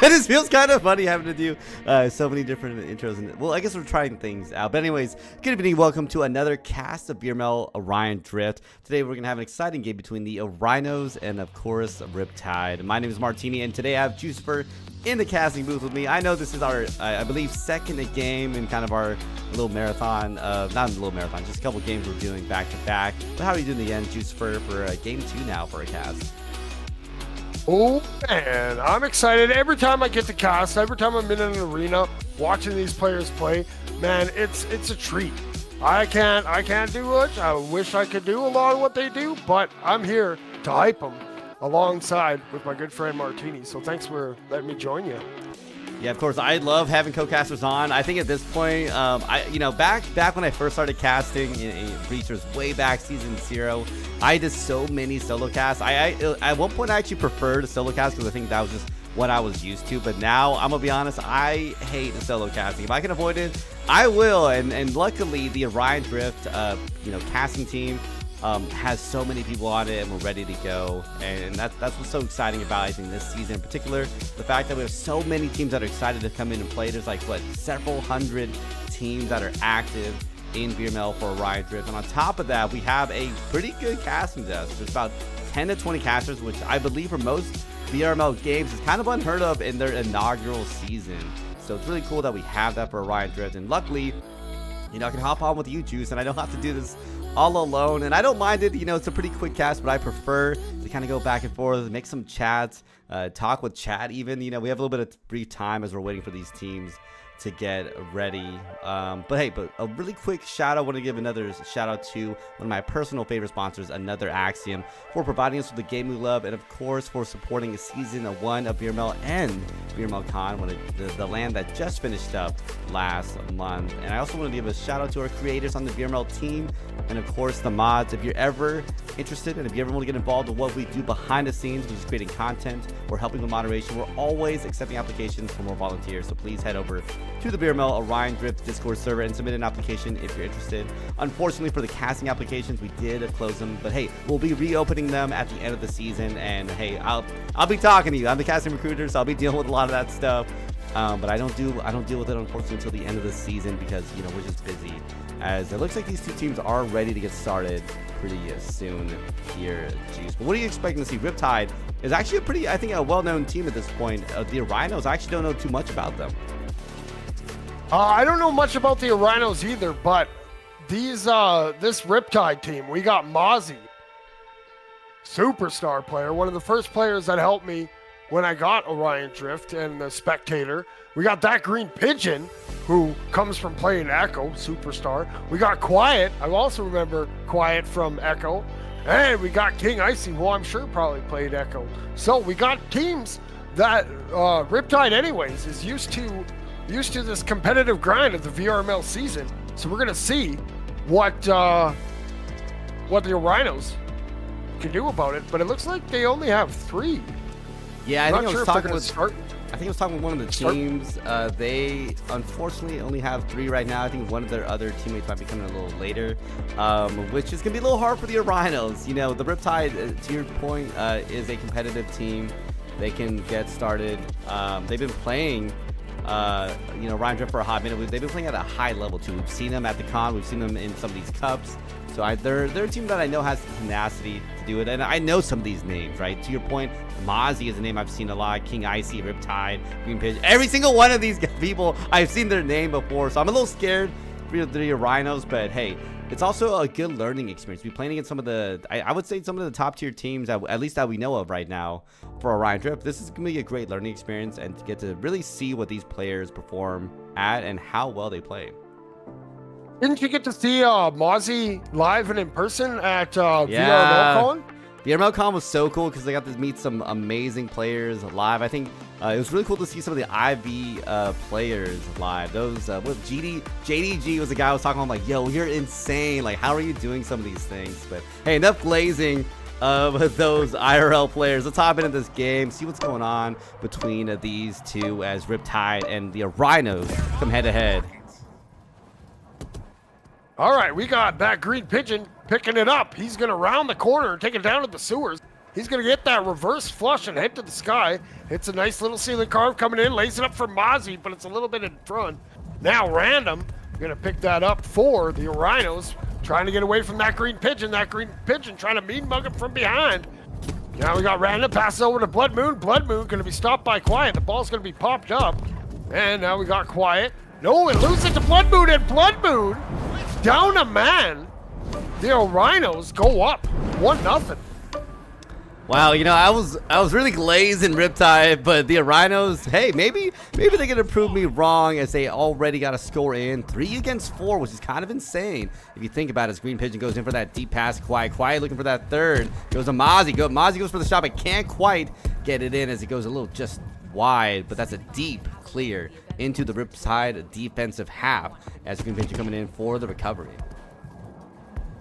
It just feels kind of funny having to do so many different intros. And well, I guess we're trying things out. But anyways, good evening. Welcome to another cast of VRML Orion Drift. Today we're going to have an exciting game between the Orinos and, of course, Riptide. My name is Martini, and today I have Jucifer in the casting booth with me. I know this is our, I believe, second game in kind of our little marathon. Not a little marathon, just a couple games we're doing back to back. But how are you doing in the end, Jucifer, for game 2 now for a cast? Oh man, I'm excited every time I get to cast, every time I'm in an arena watching these players play. Man, it's a treat. I can't do much. I wish I could do a lot of what they do, but I'm here to hype them alongside with my good friend Martini. So thanks for letting me join you. Yeah, of course. I love having co-casters on. I think at this point, back when I first started casting in Breachers way back season 0, I did so many solo casts. I at one point I actually preferred a solo cast because I think that was just what I was used to. But now I'm gonna be honest, I hate the solo casting. If I can avoid it, I will. And luckily the Orion Drift, casting team has so many people on it, and we're ready to go. And that's what's so exciting about, I think, this season in particular, the fact that we have so many teams that are excited to come in and play. There's like several hundred teams that are active in VRML for Orion Drift, and on top of that we have a pretty good casting desk. There's about 10 to 20 casters, which I believe for most VRML games is kind of unheard of in their inaugural season. So it's really cool that we have that for Orion Drift, and luckily, I can hop on with you, Juice, and I don't have to do this all alone. And I don't mind it, it's a pretty quick cast, but I prefer to kind of go back and forth, make some chats, talk with chat even. We have a little bit of brief time as we're waiting for these teams to get ready. But a really quick shout out. I want to give another shout out to one of my personal favorite sponsors, Another Axiom, for providing us with the game we love, and of course for supporting season 1 of VRML and VRML Con, the land that just finished up last month. And I also want to give a shout out to our creators on the VRML team, and of course the mods. If you're ever interested, and if you ever want to get involved in what we do behind the scenes, which is creating content or helping with moderation, we're always accepting applications for more volunteers. So please head over to the VRML Orion Drift Discord server and submit an application if you're interested. Unfortunately for the casting applications, we did close them, but hey, we'll be reopening them at the end of the season. And hey, I'll be talking to you. I'm the casting recruiter, so I'll be dealing with a lot of that stuff. But I don't deal with it, unfortunately, until the end of the season because we're just busy. As it looks like these two teams are ready to get started pretty soon here, Juice. But what are you expecting to see? Riptide is actually a well-known team at this point. The Orinos, I actually don't know too much about them. I don't know much about the Orinos either, but this Riptide team, we got Mozzie, superstar player, one of the first players that helped me when I got Orion Drift and the Spectator. We got that Green Pigeon, who comes from playing Echo, superstar. We got Quiet. I also remember Quiet from Echo. And we got King Icy, who I'm sure probably played Echo. So we got teams that Riptide anyways is used to this competitive grind of the VRML season. So we're gonna see what the Orinos can do about it. But it looks like they only have 3. Yeah, I think I was talking with one of the teams. They unfortunately only have 3 right now. I think one of their other teammates might be coming a little later, which is gonna be a little hard for the Orinos. The Riptide, to your point, is a competitive team. They can get started. They've been playing Orion Drift for a hot minute. They've been playing at a high level too. We've seen them at the con. We've seen them in some of these cups. So they're a team that I know has the tenacity to do it. And I know some of these names, right? To your point, Mozzie is a name I've seen a lot. King Icy, Riptide, Green Pigeon. Every single one of these people, I've seen their name before. So I'm a little scared for the Orinos, but hey, it's also a good learning experience. We're playing against some of the, I would say some of the top tier teams, at least that we know of right now for Orion Drift. This is going to be a great learning experience and to get to really see what these players perform at and how well they play. Didn't you get to see Mozzie live and in person at VRML Con? VRML Con was so cool because I got to meet some amazing players live. I think it was really cool to see some of the IV players live. Those, JDG was the guy I was talking about. I'm like, yo, you're insane. Like, how are you doing some of these things? But hey, enough glazing of those IRL players. Let's hop into this game, see what's going on between these two as Riptide and the Orinos come head to head. All right, we got that Green Pigeon picking it up. He's going to round the corner and take it down to the sewers. He's going to get that reverse flush and head to the sky. Hits a nice little ceiling carve coming in, lays it up for Mozzie, but it's a little bit in front. Now Random going to pick that up for the Orinos, trying to get away from that green pigeon. That green pigeon trying to mean mug him from behind. Now we got Random, passes over to Blood Moon. Blood Moon going to be stopped by Quiet. The ball's going to be popped up. And now we got Quiet. No, it loses it to Blood Moon, and Blood Moon down a man. The Orinos go up 1-0. Wow, you know, I was really glazed in Riptide, but the Orinos, hey, maybe they're gonna prove me wrong as they already got a score in 3 against 4, which is kind of insane if you think about it. As Green Pigeon goes in for that deep pass, Quiet looking for that third, goes to Mozzie. Mozzie goes for the shot, but can't quite get it in as it goes a little just wide, but that's a deep clear into the Riptide defensive half as Green Pigeon coming in for the recovery.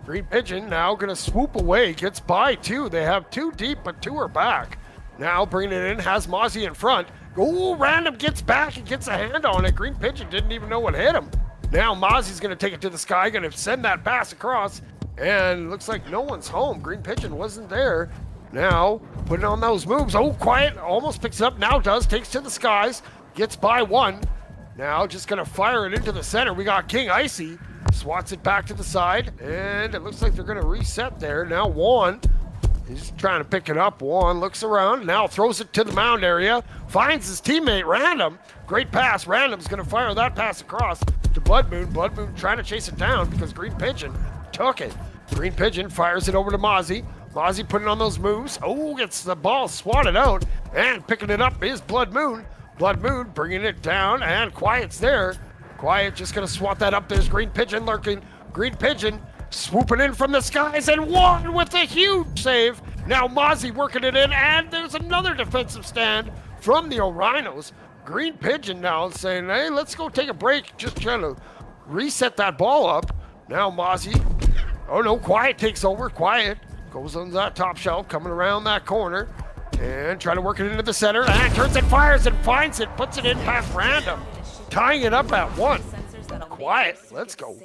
Green Pigeon now going to swoop away, gets by 2. They have 2 deep, but 2 are back. Now bringing it in, has Mozzie in front. Oh, Random gets back and gets a hand on it. Green Pigeon didn't even know what hit him. Now Mozzie's going to take it to the sky, going to send that pass across, and looks like no one's home. Green Pigeon wasn't there. Now putting on those moves. Oh, Quiet almost picks it up, now does, takes to the skies, gets by 1. Now just going to fire it into the center. We got King Icy. Swats it back to the side, and it looks like they're going to reset there. Now Juan, he's trying to pick it up. Juan looks around, now throws it to the mound area, finds his teammate Random. Great pass. Random's going to fire that pass across to Blood Moon. Blood Moon trying to chase it down because Green Pigeon took it. Green Pigeon fires it over to Mozzie. Mozzie putting on those moves. Oh, gets the ball swatted out, and picking it up is Blood Moon. Blood Moon bringing it down, and Quiet's there. Quiet just going to swat that up. There's Green Pigeon lurking. Green Pigeon swooping in from the skies, and Juan with a huge save. Now Mozzie working it in, and there's another defensive stand from the Orinos. Green Pigeon now saying, hey, let's go take a break. Just trying to reset that ball up. Now Mozzie. Oh no, Quiet takes over. Quiet goes on that top shelf, coming around that corner, and trying to work it into the center, and turns and fires and finds it, puts it in past Random. Tying it up at 1. Quiet, let's go.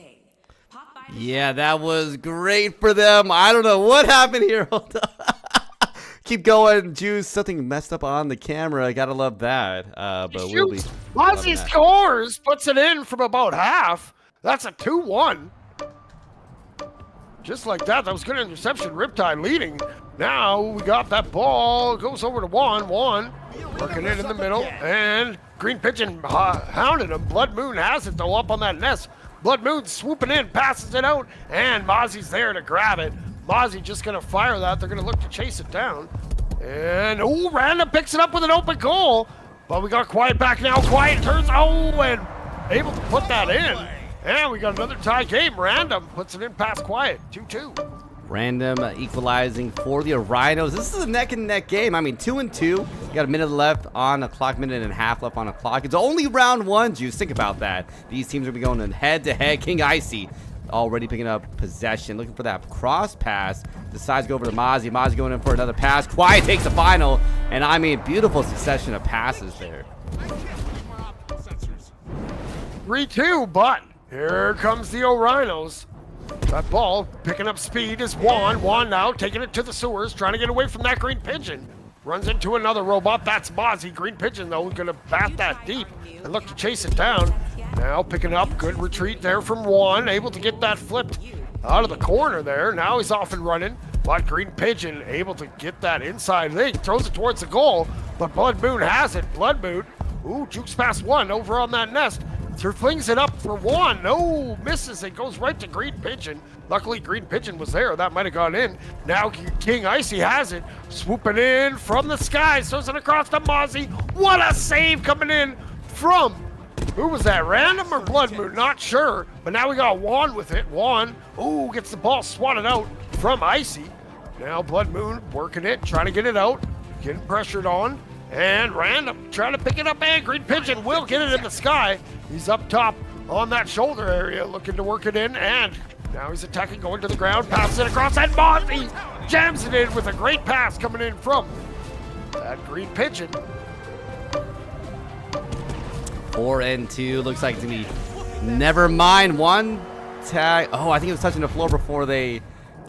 Yeah, that was great for them. I don't know what happened here. Hold on. Keep going, Juice. Something messed up on the camera. I gotta love that. But we'll be Mozzie scores, puts it in from about half. That's a 2-1. Just like that. That was good interception. Riptide leading. Now we got that ball. Goes over to Juan. Juan working it in the middle, and Green Pigeon hounded him. Blood Moon has it, though, up on that nest. Blood Moon swooping in, passes it out, and Mozzie's there to grab it. Mozzie just going to fire that. They're going to look to chase it down. And, oh, Random picks it up with an open goal. But we got Quiet back now. Quiet turns, and able to put that in. And we got another tie game. Random puts it in past Quiet, 2-2. Random equalizing for the Orinos. This is a neck-and-neck game. I mean, 2-2. You got a minute left on the clock, minute and a half left on the clock. It's only round 1, Juice. Think about that. These teams are going to be going head-to-head. King Icy already picking up possession, looking for that cross pass. Decides to go over to Mozzie. Mozzie going in for another pass. Quiet takes the final, and I mean, beautiful succession of passes there. 3-2, but here comes the Orinos. That ball picking up speed is Juan. Juan now taking it to the sewers, trying to get away from that Green Pigeon. Runs into another robot. That's Mozzie. Green Pigeon, though, going to bat that deep and look to chase it down. Now picking up. Good retreat there from Juan. Able to get that flipped out of the corner there. Now he's off and running. But Green Pigeon able to get that inside leg. Throws it towards the goal. But Blood Moon has it. Blood Moon. Ooh, jukes past 1 over on that nest. Flings it up for 1. No, misses. It goes right to Green Pigeon. Luckily, Green Pigeon was there. That might have gone in. Now King Icy has it. Swooping in from the sky. Throws it across to Mozzie. What a save coming in from, who was that, Random or Blood Moon? Not sure. But now we got Juan with it. Juan, ooh, gets the ball swatted out from Icy. Now Blood Moon working it, trying to get it out. Getting pressured on. And Random trying to pick it up, and Green Pigeon will get it in the sky. He's up top on that shoulder area, looking to work it in, and now he's attacking, going to the ground, passes it across, and Mozzie jams it in with a great pass coming in from that Green Pigeon. 4-2, looks like it's going to be never mind. One tag. Oh, I think it was touching the floor before they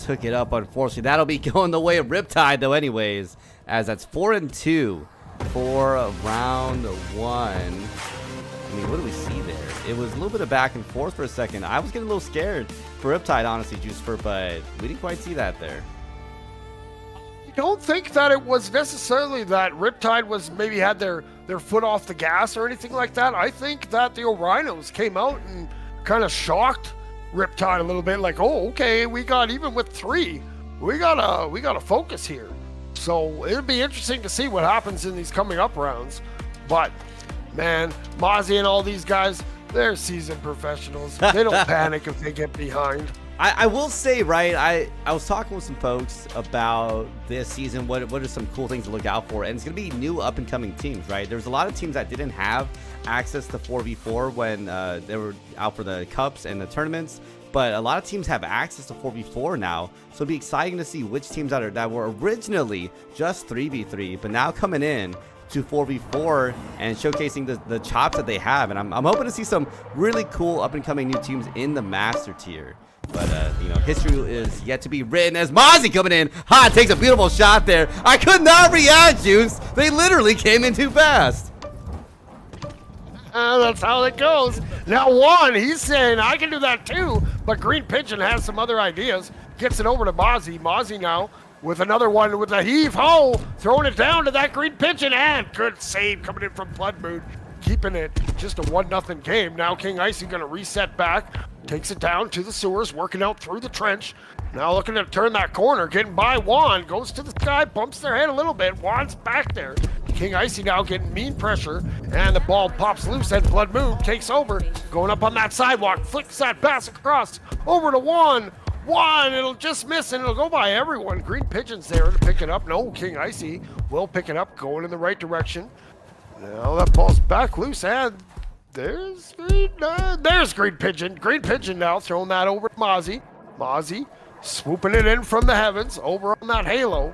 took it up, unfortunately. That'll be going the way of Riptide, though, anyways, as that's 4-2 for round 1. I mean, what do we see there? It was a little bit of back and forth for a second. I was getting a little scared for Riptide, honestly, Juicefer, but we didn't quite see that there. I don't think that it was necessarily that Riptide was maybe had their foot off the gas or anything like that. I think that the Orinos came out and kind of shocked Riptide a little bit, like, oh, okay, we got even with 3. We gotta focus here. So it'll be interesting to see what happens in these coming up rounds. But man, Mozzie and all these guys, they're seasoned professionals. They don't panic if they get behind. I will say, right, I was talking with some folks about this season, what are some cool things to look out for, and it's going to be new up-and-coming teams, right? There's a lot of teams that didn't have access to 4v4 when they were out for the cups and the tournaments, but a lot of teams have access to 4v4 now, so it'll be exciting to see which teams that were originally just 3v3, but now coming in to 4v4 and showcasing the chops that they have, and I'm hoping to see some really cool up-and-coming new teams in the Master tier. But, you know, history is yet to be written as Mozzie coming in. Takes a beautiful shot there. I could not react, Juice. They literally came in too fast. That's how it goes. Now, Juan, he's saying, I can do that too. But Green Pigeon has some other ideas. Gets it over to Mozzie. Mozzie now with another one with a heave-ho. Throwing it down to that Green Pigeon. And good save coming in from Blood Moon. Keeping it just a 1-0 game. Now King Icy going to reset back. Takes it down to the sewers, working out through the trench. Now looking to turn that corner, getting by Juan. Goes to the sky, bumps their head a little bit. Juan's back there. King Icy now getting mean pressure. And the ball pops loose, and Blood Moon takes over. Going up on that sidewalk, flicks that pass across. Over to Juan. Juan, it'll just miss, and it'll go by everyone. Green Pigeon's there to pick it up. No, King Icy will pick it up, going in the right direction. Now that ball's back loose, and there's Green Pigeon. Green Pigeon now throwing that over to Mozzie. Mozzie swooping it in from the heavens over on that halo.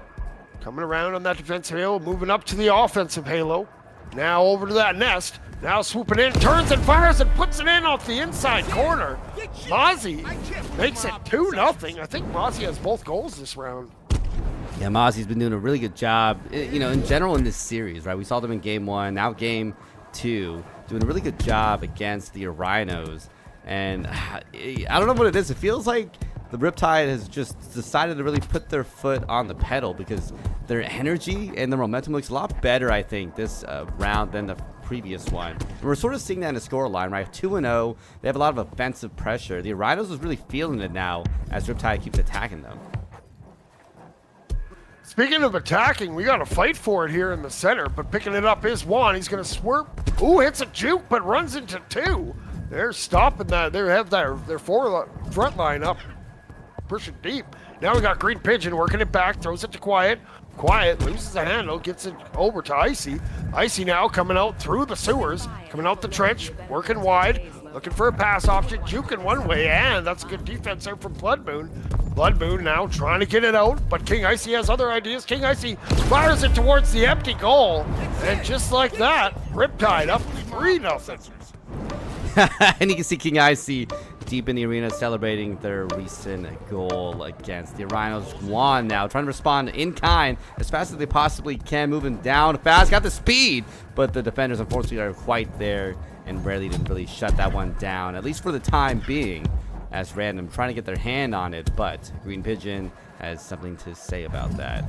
Coming around on that defensive halo, moving up to the offensive halo. Now over to that nest. Now swooping in, turns and fires and puts it in off the inside corner. Mozzie makes it 2-0. I think Mozzie has both goals this round. Yeah, Mozzie's been doing a really good job, you know, in general in this series, right? We saw them in Game 1, now Game 2, doing a really good job against the Orinos. And I don't know what it is. It feels like the Riptide has just decided to really put their foot on the pedal because their energy and their momentum looks a lot better, I think, this round than the previous one. And we're sort of seeing that in the scoreline, right? 2-0. They have a lot of offensive pressure. The Orinos is really feeling it now as Riptide keeps attacking them. Speaking of attacking, we got to fight for it here in the center, but picking it up is Juan. He's going to swerve. Ooh, hits a juke, but runs into 2. They're stopping that. They have their front line up, pushing deep. Now we got Green Pigeon working it back, throws it to Quiet. Quiet loses the handle, gets it over to Icy. Icy now coming out through the sewers, coming out the trench, working wide, looking for a pass option, juking one way, and that's a good defense there from Blood Moon. Blood Moon now trying to get it out, but King Icy has other ideas. King Icy fires it towards the empty goal, and just like that, Riptide up 3-0. And you can see King Icy deep in the arena celebrating their recent goal against the Orinos. Juan now trying to respond in kind as fast as they possibly can, moving down fast, got the speed, but the defenders unfortunately are quite there and rarely didn't really shut that one down, at least for the time being, as Random trying to get their hand on it, but Green Pigeon has something to say about that.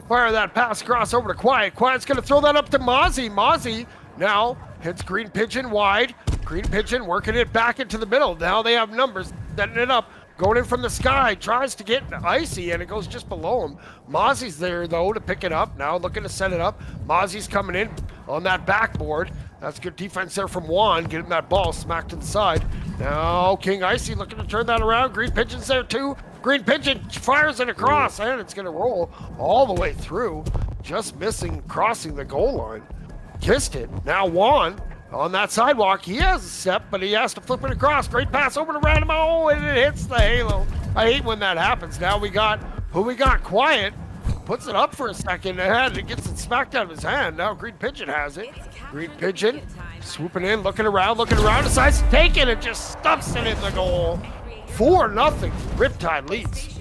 Fire that pass across over to Quiet. Quiet's going to throw that up to Mozzie. Mozzie now hits Green Pigeon wide. Green Pigeon working it back into the middle. Now they have numbers, setting it up. Going in from the sky, tries to get Icy, and it goes just below him. Mozzie's there, though, to pick it up. Now looking to set it up. Mozzie's coming in on that backboard. That's good defense there from Juan, getting that ball smacked to the side. Now King Icy looking to turn that around. Green Pigeon's there, too. Green Pigeon fires it across, and it's going to roll all the way through. Just missing crossing the goal line. Kissed it. Now Juan on that sidewalk. He has a step, but he has to flip it across. Great pass over to Random. Oh, and it hits the halo. I hate when that happens. Now we got Quiet. Puts it up for a second and it gets it smacked out of his hand. Now Green Pigeon has it. Green Pigeon swooping in, looking around, decides to take it and just stuffs it in the goal. 4-0. Riptide leads.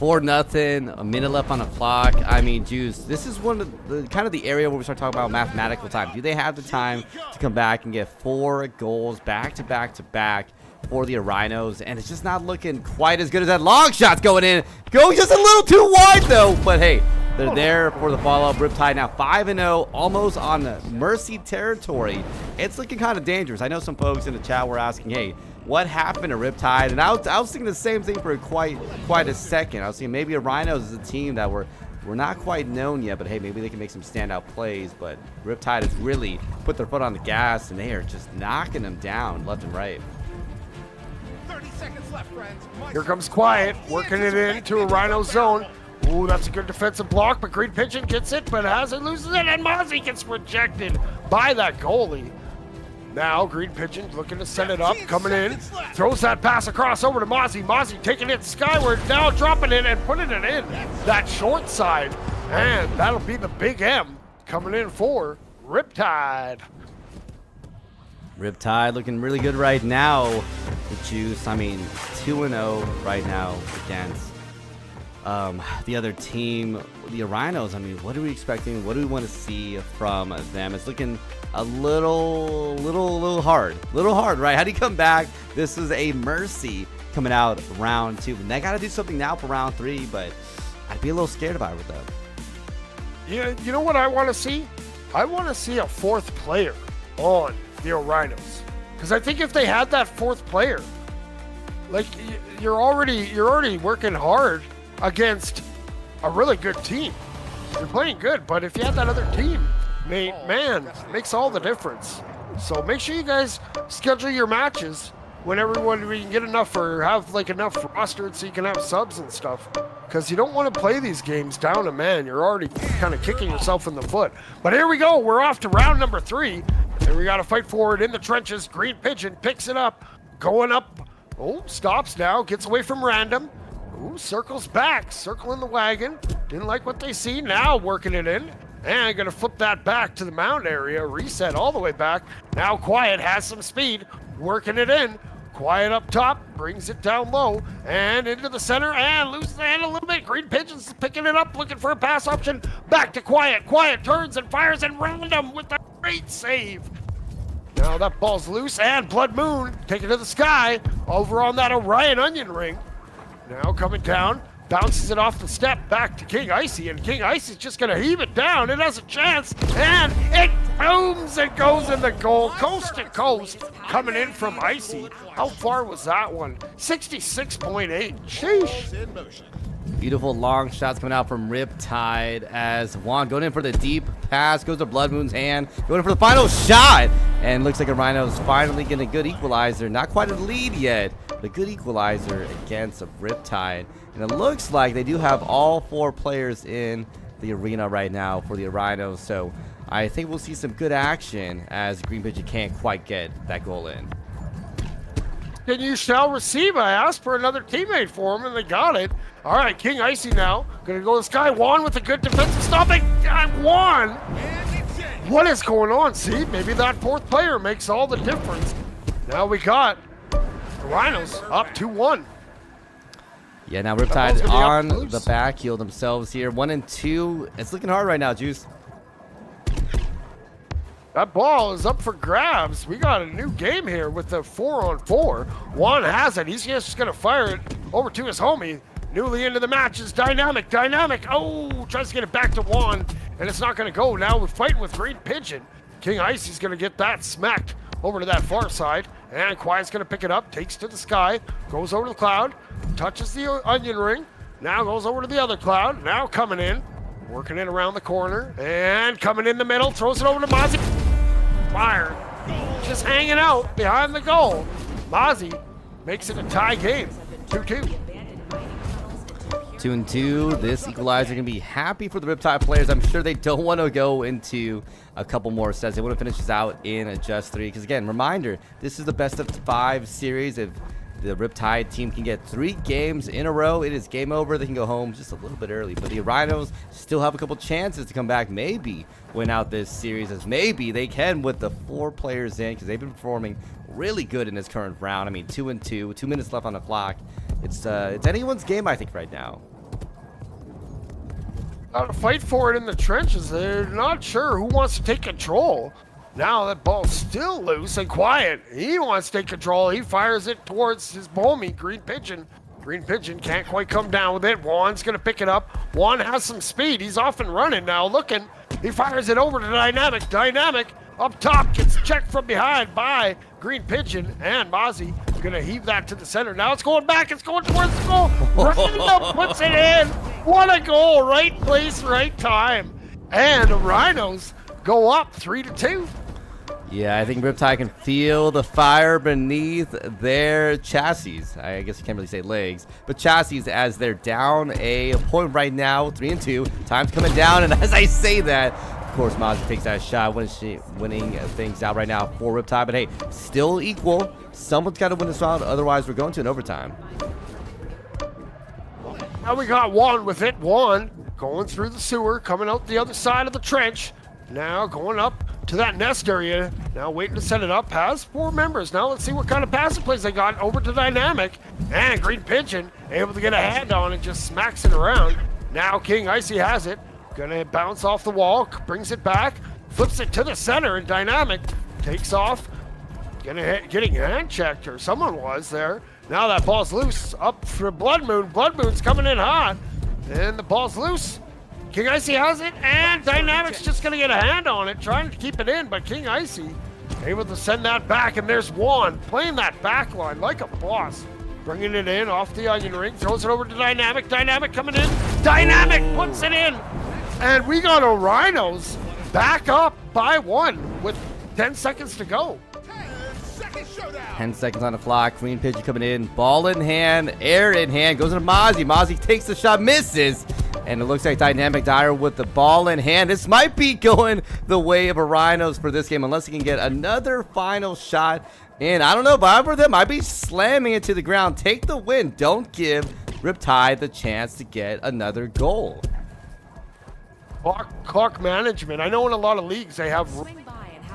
4-0, a minute left on the clock. I mean, Juice, this is one of the kind of the area where we start talking about mathematical time. Do they have the time to come back and get 4 goals back to back to back for the Orinos? And it's just not looking quite as good as that. Long shot's going in. Going just a little too wide, though. But hey, they're there for the follow-up. Riptide now 5-0, almost on the Mercy territory. It's looking kind of dangerous. I know some folks in the chat were asking, hey, what happened to Riptide? And I was thinking the same thing for quite a second. I was thinking maybe Orinos is a team that we're not quite known yet, but hey, maybe they can make some standout plays. But Riptide has really put their foot on the gas, and they are just knocking them down left and right. 30 seconds left, friends. Here comes Quiet, working it into a Rhino zone. Ooh, that's a good defensive block, but Green Pigeon gets it, but has it, loses it, and Mozzie gets rejected by that goalie. Now, Green Pigeon looking to set it up, coming in, throws that pass across over to Mozzie. Mozzie taking it skyward, now dropping it and putting it in that short side. And that'll be the big M coming in for Riptide. Riptide looking really good right now. The Juice, I mean, 2-0 right now against the other team, the Orinos. I mean, what are we expecting? What do we want to see from them? It's looking a little hard, right? How do you come back? This is a Mercy coming out round 2, and they got to do something now for round 3. But I'd be a little scared about it with them. Yeah, you know what I want to see? I want to see a 4th player on the Orinos, because I think if they had that 4th player, like you're already working hard against a really good team. You're playing good, but if you had that other team, man, makes all the difference. So make sure you guys schedule your matches whenever we can get enough, or have like enough rostered so you can have subs and stuff. Because you don't want to play these games down a man. You're already kind of kicking yourself in the foot. But here we go. We're off to round number 3. And we got to fight forward in the trenches. Green Pigeon picks it up. Going up. Oh, stops now. Gets away from Random. Ooh, circles back. Circling the wagon. Didn't like what they see. Now working it in. And going to flip that back to the mound area. Reset all the way back. Now Quiet has some speed. Working it in. Quiet up top, brings it down low, and into the center, and loses the hand a little bit. Green Pigeon's picking it up, looking for a pass option. Back to Quiet. Quiet turns and fires, and Random with a great save. Now that ball's loose, and Blood Moon taking to the sky over on that Orion onion ring. Now coming down, bounces it off the step back to King Icy, and King Icy's just going to heave it down. It has a chance, and it booms and goes in the goal, coast to coast, coming in from Icy. How far was that one? 66.8. Sheesh. Beautiful long shots coming out from Riptide as Juan going in for the deep pass, goes to Blood Moon's hand, going in for the final shot, and looks like Orinos finally getting a good equalizer. Not quite a lead yet, but a good equalizer against a Riptide. And it looks like they do have all 4 players in the arena right now for the Orinos, so I think we'll see some good action as Green Pigeon can't quite get that goal in. Then you shall receive. I asked for another teammate for him, and they got it. All right, King Icy now. Gonna go to the sky. Juan with a good defensive stopping. Juan! What is going on? See, maybe that 4th player makes all the difference. Now we got the Rhinos up 2-1. Yeah, now Riptide on the back heel themselves here. 1-2. It's looking hard right now, Juice. That ball is up for grabs. We got a new game here with the 4-on-4. Juan has it. He's just going to fire it over to his homie. Newly into the match is Dynamic. Oh, tries to get it back to Juan, and it's not going to go. Now we're fighting with Green Pigeon. King Icy's going to get that smacked over to that far side. And Quiet's going to pick it up, takes to the sky, goes over to the cloud, touches the onion ring. Now goes over to the other cloud. Now coming in, working it around the corner, and coming in the middle, throws it over to Mozzie. Fire, just hanging out behind the goal. Mozzie makes it a tie game, 2-2. 2-2. This equalizer can be happy for the Riptide players. I'm sure they don't want to go into a couple more sets. They want to finish this out in a just 3. Because again, reminder, this is the best of 5 series. If the Riptide team can get 3 games in a row, it is game over. They can go home just a little bit early, but the Orinos still have a couple chances to come back, maybe win out this series, as maybe they can with the 4 players in, because they've been performing really good in this current round. I mean, 2-2, 2 minutes left on the clock. It's anyone's game, I think, right now. Got to fight for it in the trenches. They're not sure who wants to take control. Now that ball's still loose and quiet. He wants to take control. He fires it towards his homie, Green Pigeon. Green Pigeon can't quite come down with it. Juan's going to pick it up. Juan has some speed. He's off and running now, looking. He fires it over to Dynamic. Dynamic up top gets checked from behind by Green Pigeon, and Mozzie going to heave that to the center. Now it's going back. It's going towards the goal. Random puts it in. What a goal. Right place, right time. And the Rhinos go up 3-2. Yeah, I think Riptide can feel the fire beneath their chassis. I guess you can't really say legs, but chassis, as they're down a point right now, 3-2. Time's coming down, and as I say that, of course, Mozzie takes that shot, winning things out right now for Riptide. But hey, still equal. Someone's got to win this round, otherwise we're going to an overtime. Now we got Juan with it. Juan going through the sewer, coming out the other side of the trench. Now going up to that nest area. Now waiting to set it up. Has 4 members. Now let's see what kind of passing plays they got over to Dynamic. And Green Pigeon able to get a hand on it, just smacks it around. Now King Icy has it. Gonna bounce off the wall, brings it back, flips it to the center, and Dynamic takes off. Getting hand checked, or someone was there. Now that ball's loose up for Blood Moon. Blood Moon's coming in hot. And the ball's loose. King Icy has it, and Dynamic's just going to get a hand on it, trying to keep it in, but King Icy able to send that back, and there's Juan playing that back line like a boss. Bringing it in off the onion ring, throws it over to Dynamic. Dynamic coming in. Dynamic puts it in. And we got Orinos back up by 1 with 10 seconds to go. 10 seconds on the clock. Green Pigeon coming in. Ball in hand. Air in hand. Goes into Mozzie. Mozzie takes the shot. Misses. And it looks like Dynamic Dyer with the ball in hand. This might be going the way of Orinos for this game, unless he can get another final shot. And I don't know, but for them, might be slamming it to the ground. Take the win. Don't give Riptide the chance to get another goal. Clock management. I know in a lot of leagues they have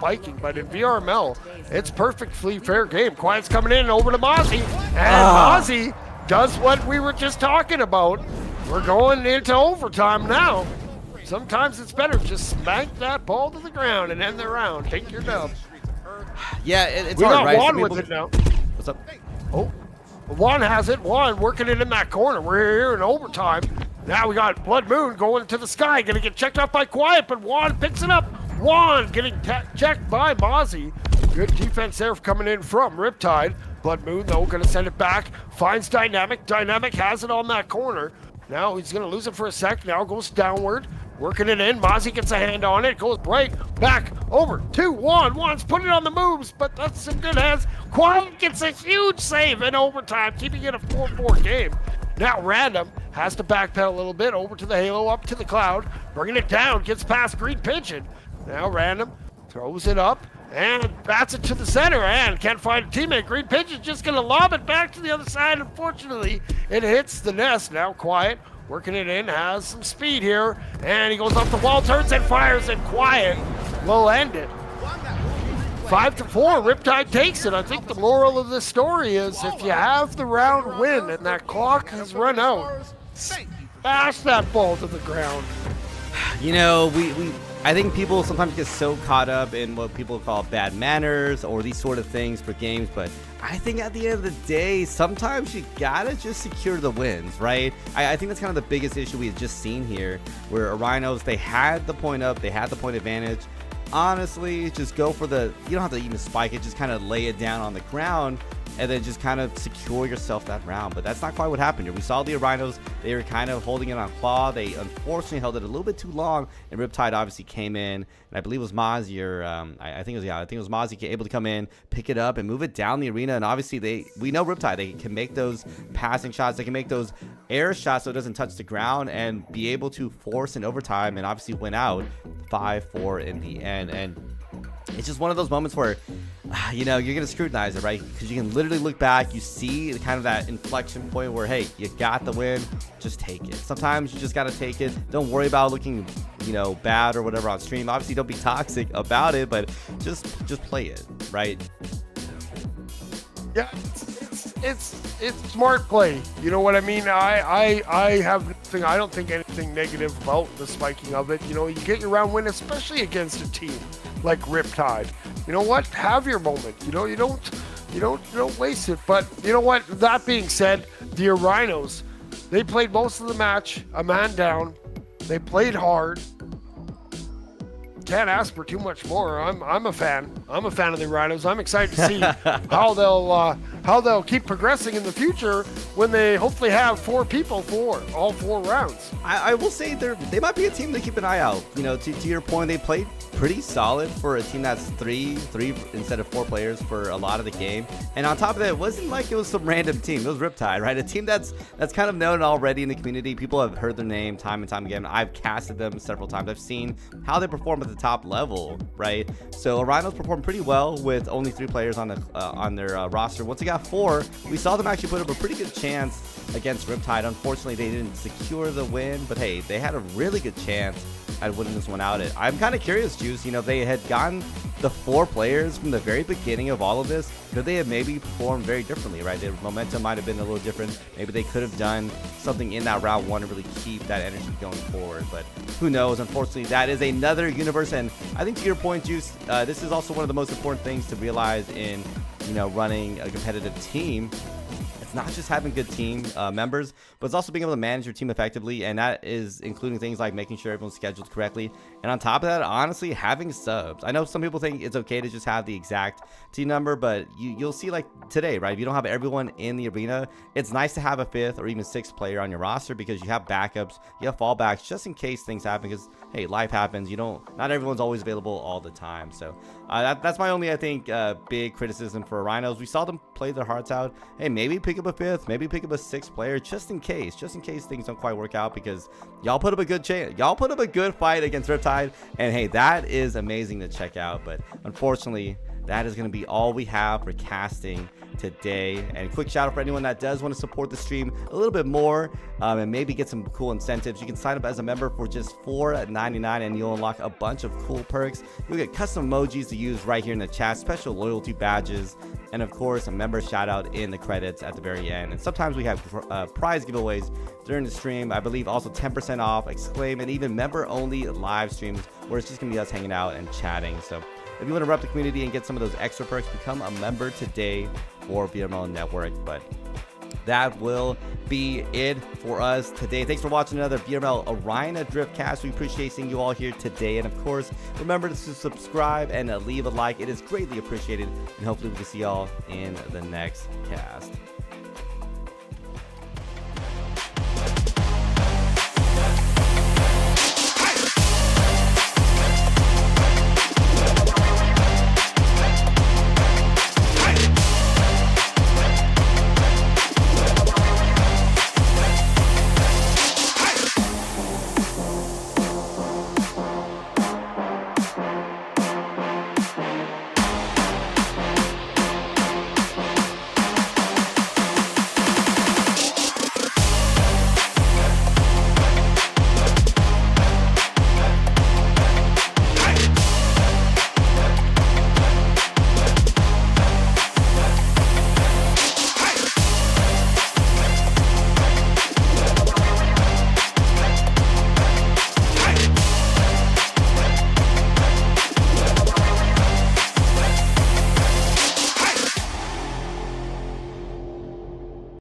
biking, but in VRML, it's perfectly fair game. Quiet's coming in over to Mozzie, and Mozzie does what we were just talking about. We're going into overtime now. Sometimes it's better just smack that ball to the ground and end the round. Take your dub. Yeah, it's we hard, got right? Juan with it now. What's up? Oh, Juan has it. Juan working it in that corner. We're here in overtime. Now we got Blood Moon going to the sky. Going to get checked off by Quiet, but Juan picks it up. Juan getting checked by Mozzie. Good defense there coming in from Riptide. Blood Moon, though, going to send it back. Finds Dynamic. Dynamic has it on that corner. Now he's going to lose it for a sec. Now goes downward. Working it in. Mozzie gets a hand on it. Goes right back over to Juan. Juan's putting it on the moves, but that's some good hands. Quiet gets a huge save in overtime, keeping it a 4-4 game. Now Random has to backpedal a little bit over to the Halo, up to the Cloud. Bringing it down. Gets past Green Pigeon. Now Random throws it up and bats it to the center and can't find a teammate. Green Pigeon's just going to lob it back to the other side. Unfortunately, it hits the nest. Now Quiet working it in, has some speed here, and he goes off the wall, turns and fires, and Quiet will end it. 5-4, Riptide takes it. I think the moral of this story is if you have the round win and that clock has run out, smash that ball to the ground. You know, I think people sometimes get so caught up in what people call bad manners or these sort of things for games, but I think at the end of the day, sometimes you gotta just secure the wins, right? I think that's kind of the biggest issue we had just seen here, where Orinos, they had the point up, they had the point advantage. Honestly, just go for you don't have to even spike it, just kind of lay it down on the ground and then just kind of secure yourself that round. But that's not quite what happened here. We saw the Orinos, they were kind of holding it on claw. They unfortunately held it a little bit too long, and Riptide obviously came in, and I believe it was Mozzie, or I think it was Mozzie able to come in, pick it up, and move it down the arena. And obviously we know Riptide, they can make those passing shots, they can make those air shots so it doesn't touch the ground, and be able to force an overtime and obviously win out 5-4 in the end. And it's just one of those moments where you know, you're going to scrutinize it, right? Because you can literally look back, you see kind of that inflection point where, hey, you got the win, just take it. Sometimes you just got to take it. Don't worry about looking, you know, bad or whatever on stream. Obviously, don't be toxic about it, but just play it, right? Yeah, it's smart play. You know what I mean? I have nothing. I don't think anything negative about the spiking of it. You know, you get your round win, especially against a team like Riptide. You know what? Have your moment. You know, you don't waste it. But you know what? That being said, the Orinos, they played most of the match, a man down. They played hard. Can't ask for too much more. I'm a fan. I'm a fan of the Orinos. I'm excited to see how they'll keep progressing in the future when they hopefully have 4 people for all 4 rounds. I will say they might be a team to keep an eye out. You know, to your point, they played pretty solid for a team that's three instead of 4 players for a lot of the game. And on top of that, it wasn't like it was some random team. It was Riptide, right? A team that's kind of known already in the community. People have heard their name time and time again. I've casted them several times. I've seen how they perform at the top level, right? So Orinos performed pretty well with only 3 players on their roster. Once they got 4, we saw them actually put up a pretty good chance against Riptide. Unfortunately, they didn't secure the win, but hey, they had a really good chance at winning this one out. I'm kind of curious, Juice, you know, if they had gotten the 4 players from the very beginning of all of this, could they have maybe performed very differently, right? Their momentum might have been a little different. Maybe they could have done something in that round 1 to really keep that energy going forward, but who knows? Unfortunately, that is another universe, and I think to your point, Juice, this is also one of the most important things to realize in, you know, running a competitive team. It's not just having good team members, but it's also being able to manage your team effectively, and that is including things like making sure everyone's scheduled correctly. And on top of that, honestly, having subs. I know some people think it's okay to just have the exact team number, but you'll see like today, right? If you don't have everyone in the arena, it's nice to have a 5th or even 6th player on your roster because you have backups, you have fallbacks just in case things happen, because hey, life happens. Not everyone's always available all the time. So that's my only, I think, big criticism for Orinos. We saw them play their hearts out. Hey, maybe pick up a 5th, maybe pick up a 6th player just in case things don't quite work out, because y'all put up a good chance. Y'all put up a good fight against Riptide, and hey, that is amazing to check out. But unfortunately, that is going to be all we have for casting today. And quick shout out for anyone that does want to support the stream a little bit more and maybe get some cool incentives. You can sign up as a member for just $4.99 and you'll unlock a bunch of cool perks. You'll get custom emojis to use right here in the chat, special loyalty badges, and of course a member shout out in the credits at the very end. And sometimes we have prize giveaways during the stream. I believe also 10% off, exclaim, and even member only live streams where it's just gonna be us hanging out and chatting. So if you want to rep the community and get some of those extra perks, become a member today for VRML Network. But that will be it for us today. Thanks for watching another VRML Orion Drift cast. We appreciate seeing you all here today. And of course, remember to subscribe and leave a like. It is greatly appreciated. And hopefully we can see y'all in the next cast.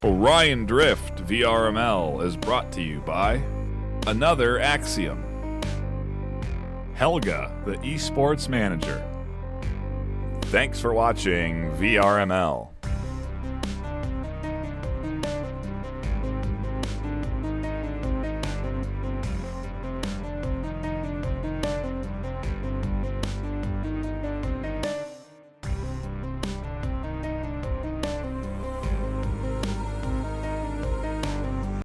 Orion Drift VRML is brought to you by Another Axiom, Helga, the esports manager. Thanks for watching VRML.